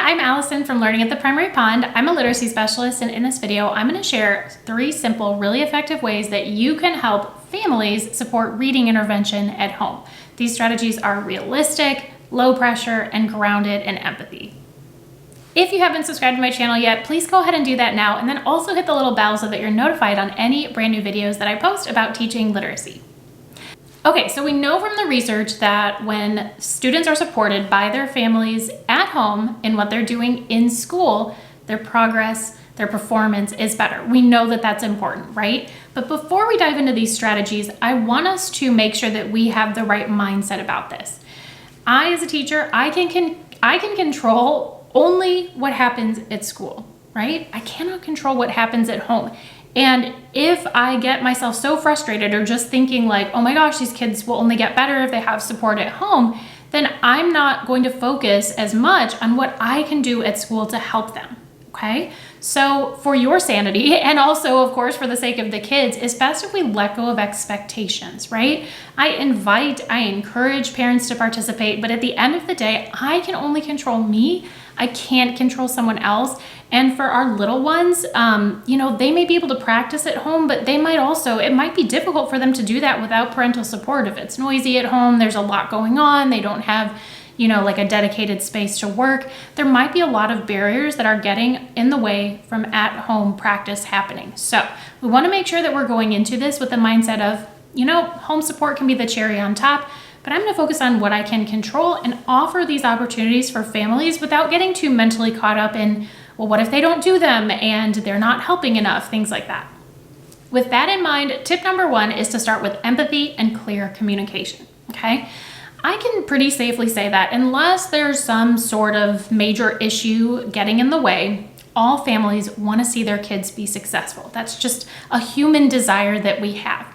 I'm Allison from Learning at the Primary Pond. I'm a literacy specialist, and in this video, I'm going to share 3 simple, really effective ways that you can help families support reading intervention at home. These strategies are realistic, low pressure, and grounded in empathy. If you haven't subscribed to my channel yet, please go ahead and do that now, and then also hit the little bell so that you're notified on any brand new videos that I post about teaching literacy. Okay, so we know from the research that when students are supported by their families at home in what they're doing in school, their progress, their performance is better. We know that that's important, right? But before we dive into these strategies, I want us to make sure that we have the right mindset about this. I, as a teacher, I can control only what happens at school, right? I cannot control what happens at home. And if I get myself so frustrated or just thinking like, oh my gosh, these kids will only get better if they have support at home, then I'm not going to focus as much on what I can do at school to help them, okay? So for your sanity, and also of course for the sake of the kids, it's best if we let go of expectations, right? I encourage parents to participate, but at the end of the day, I can only control me. I can't control someone else. And for our little ones, they may be able to practice at home, but it might be difficult for them to do that without parental support. If it's noisy at home, there's a lot going on, they don't have, like a dedicated space to work. There might be a lot of barriers that are getting in the way from at-home practice happening. So we want to make sure that we're going into this with the mindset of, home support can be the cherry on top, but I'm going to focus on what I can control and offer these opportunities for families without getting too mentally caught up in, well, what if they don't do them and they're not helping enough, things like that. With that in mind, tip number 1 is to start with empathy and clear communication, okay? I can pretty safely say that unless there's some sort of major issue getting in the way, all families want to see their kids be successful. That's just a human desire that we have.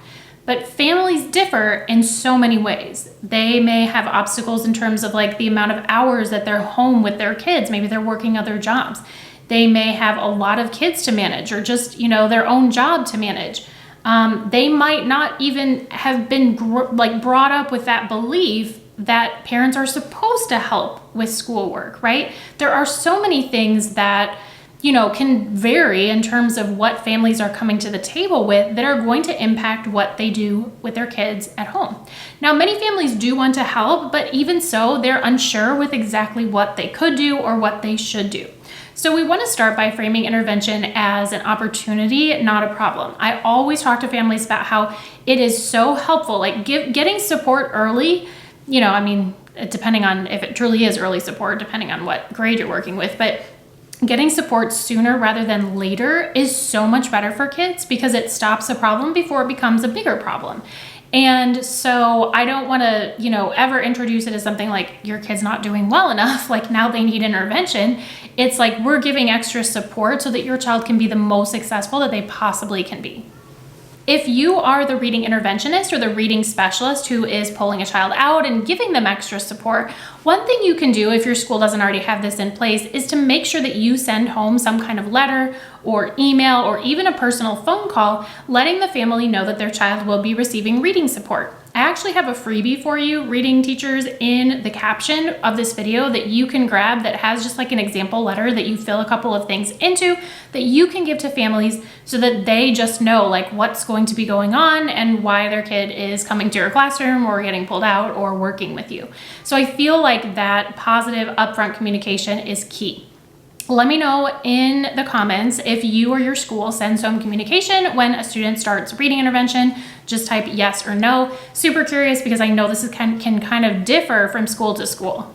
But families differ in so many ways. They may have obstacles in terms of like the amount of hours that they're home with their kids. Maybe they're working other jobs. They may have a lot of kids to manage or just, their own job to manage. They might not even have been brought up with that belief that parents are supposed to help with schoolwork, right? There are so many things that can vary in terms of what families are coming to the table with that are going to impact what they do with their kids at home. Now, many families do want to help, but even so, they're unsure with exactly what they could do or what they should do. So we want to start by framing intervention as an opportunity, not a problem. I always talk to families about how it is so helpful, like getting support early, depending on if it truly is early support, depending on what grade you're working with, but getting support sooner rather than later is so much better for kids because it stops a problem before it becomes a bigger problem. And so I don't want to, ever introduce it as something like your kid's not doing well enough, like now they need intervention. It's like we're giving extra support so that your child can be the most successful that they possibly can be. If you are the reading interventionist or the reading specialist who is pulling a child out and giving them extra support, one thing you can do if your school doesn't already have this in place is to make sure that you send home some kind of letter or email or even a personal phone call letting the family know that their child will be receiving reading support. I actually have a freebie for you, reading teachers, in the caption of this video that you can grab that has just like an example letter that you fill a couple of things into that you can give to families so that they just know like what's going to be going on and why their kid is coming to your classroom or getting pulled out or working with you. So I feel like that positive upfront communication is key. Let me know in the comments if you or your school sends home communication when a student starts reading intervention. Just type yes or no. Super curious because I know this can kind of differ from school to school.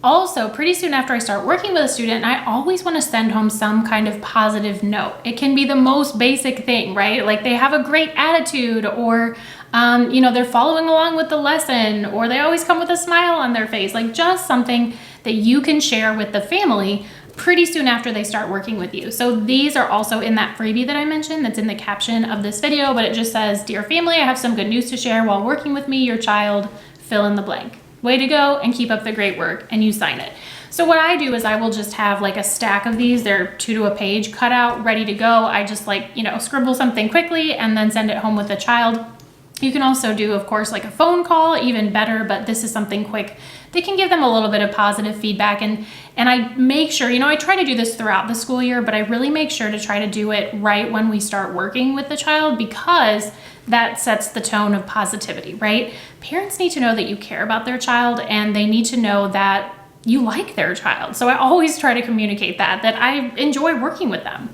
Also, pretty soon after I start working with a student, I always want to send home some kind of positive note. It can be the most basic thing, right? Like they have a great attitude or they're following along with the lesson or they always come with a smile on their face. Like just something that you can share with the family pretty soon after they start working with you. So these are also in that freebie that I mentioned that's in the caption of this video, but it just says, "Dear family, I have some good news to share. While working with me, your child, fill in the blank. Way to go and keep up the great work," and you sign it. So what I do is I will just have like a stack of these. They're 2 to a page cut out, ready to go. I just scribble something quickly and then send it home with the child. You can also do, of course, like a phone call, even better, but this is something quick. They can give them a little bit of positive feedback. And I make sure, I try to do this throughout the school year, but I really make sure to try to do it right when we start working with the child, because that sets the tone of positivity, right? Parents need to know that you care about their child, and they need to know that you like their child. So I always try to communicate that I enjoy working with them.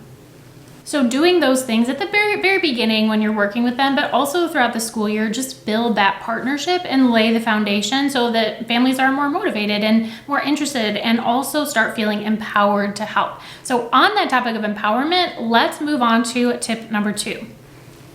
So doing those things at the very, very beginning when you're working with them, but also throughout the school year, just build that partnership and lay the foundation so that families are more motivated and more interested, and also start feeling empowered to help. So on that topic of empowerment, let's move on to tip number 2.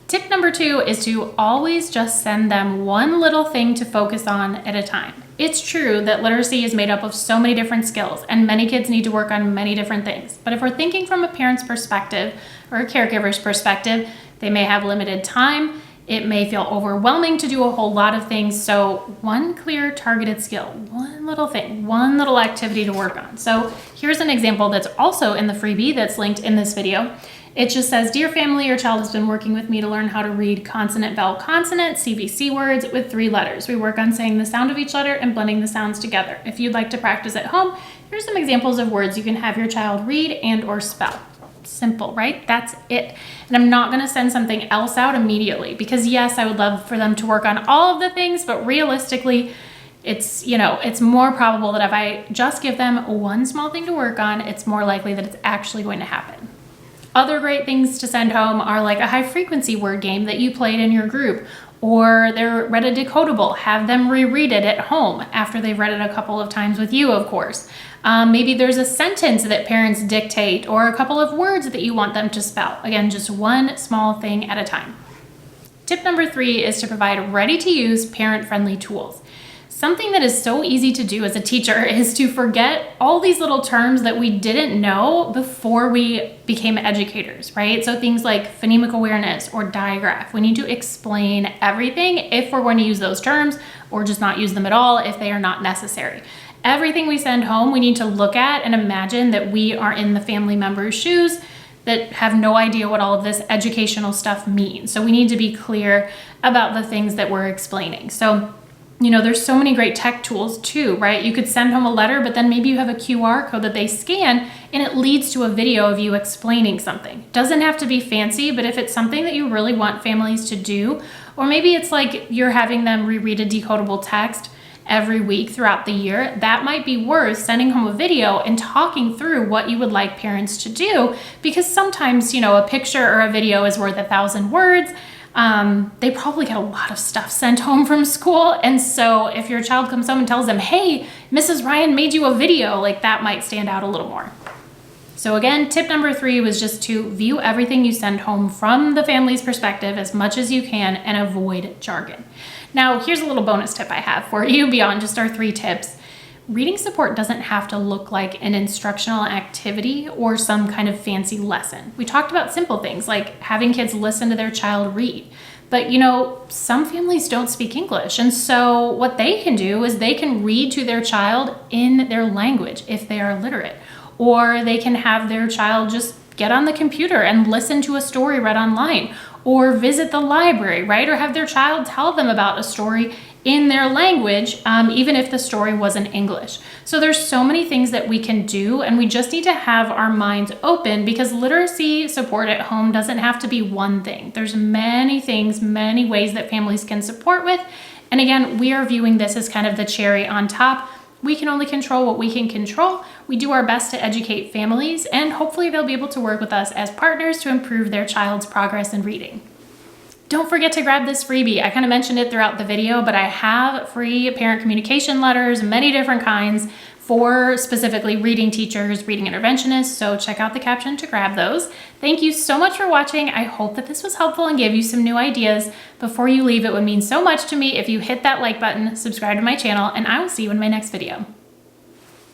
Tip number 2 is to always just send them one little thing to focus on at a time. It's true that literacy is made up of so many different skills, and many kids need to work on many different things. But if we're thinking from a parent's perspective or a caregiver's perspective, they may have limited time. It may feel overwhelming to do a whole lot of things. So one clear targeted skill, one little thing, one little activity to work on. So here's an example that's also in the freebie that's linked in this video. It just says, "Dear family, your child has been working with me to learn how to read consonant, vowel, consonant, CVC words with 3 letters. We work on saying the sound of each letter and blending the sounds together. If you'd like to practice at home, here's some examples of words you can have your child read and or spell." Simple, right? That's it. And I'm not going to send something else out immediately, because yes, I would love for them to work on all of the things, but realistically, it's more probable that if I just give them one small thing to work on, it's more likely that it's actually going to happen. Other great things to send home are like a high frequency word game that you played in your group, or they're read a decodable. Have them reread it at home after they've read it a couple of times with you, of course. Maybe there's a sentence that parents dictate, or a couple of words that you want them to spell. Again, just one small thing at a time. Tip number 3 is to provide ready-to-use parent-friendly tools. Something that is so easy to do as a teacher is to forget all these little terms that we didn't know before we became educators, right? So things like phonemic awareness or digraph. We need to explain everything if we're going to use those terms, or just not use them at all if they are not necessary. Everything we send home, we need to look at and imagine that we are in the family member's shoes that have no idea what all of this educational stuff means. So we need to be clear about the things that we're explaining. So there's so many great tech tools too, right? You could send home a letter, but then maybe you have a QR code that they scan and it leads to a video of you explaining something. Doesn't have to be fancy, but if it's something that you really want families to do, or maybe it's like you're having them reread a decodable text every week throughout the year, that might be worth sending home a video and talking through what you would like parents to do, because sometimes, a picture or a video is worth 1,000 words. They probably get a lot of stuff sent home from school. And so if your child comes home and tells them, "Hey, Mrs. Ryan made you a video," like that might stand out a little more. So again, tip number 3 was just to view everything you send home from the family's perspective as much as you can and avoid jargon. Now, here's a little bonus tip I have for you beyond just our 3 tips. Reading support doesn't have to look like an instructional activity or some kind of fancy lesson. We talked about simple things like having kids listen to their child read. But some families don't speak English. And so what they can do is they can read to their child in their language if they are literate. Or they can have their child just get on the computer and listen to a story read online, or visit the library, right? Or have their child tell them about a story in their language, even if the story wasn't English. So there's so many things that we can do, and we just need to have our minds open, because literacy support at home doesn't have to be one thing. There's many things, many ways that families can support with. And again, we are viewing this as kind of the cherry on top. We can only control what we can control. We do our best to educate families, and hopefully they'll be able to work with us as partners to improve their child's progress in reading. Don't forget to grab this freebie. I kind of mentioned it throughout the video, but I have free parent communication letters, many different kinds, for specifically reading teachers, reading interventionists, so check out the caption to grab those. Thank you so much for watching. I hope that this was helpful and gave you some new ideas. Before you leave, it would mean so much to me if you hit that like button, subscribe to my channel, and I will see you in my next video.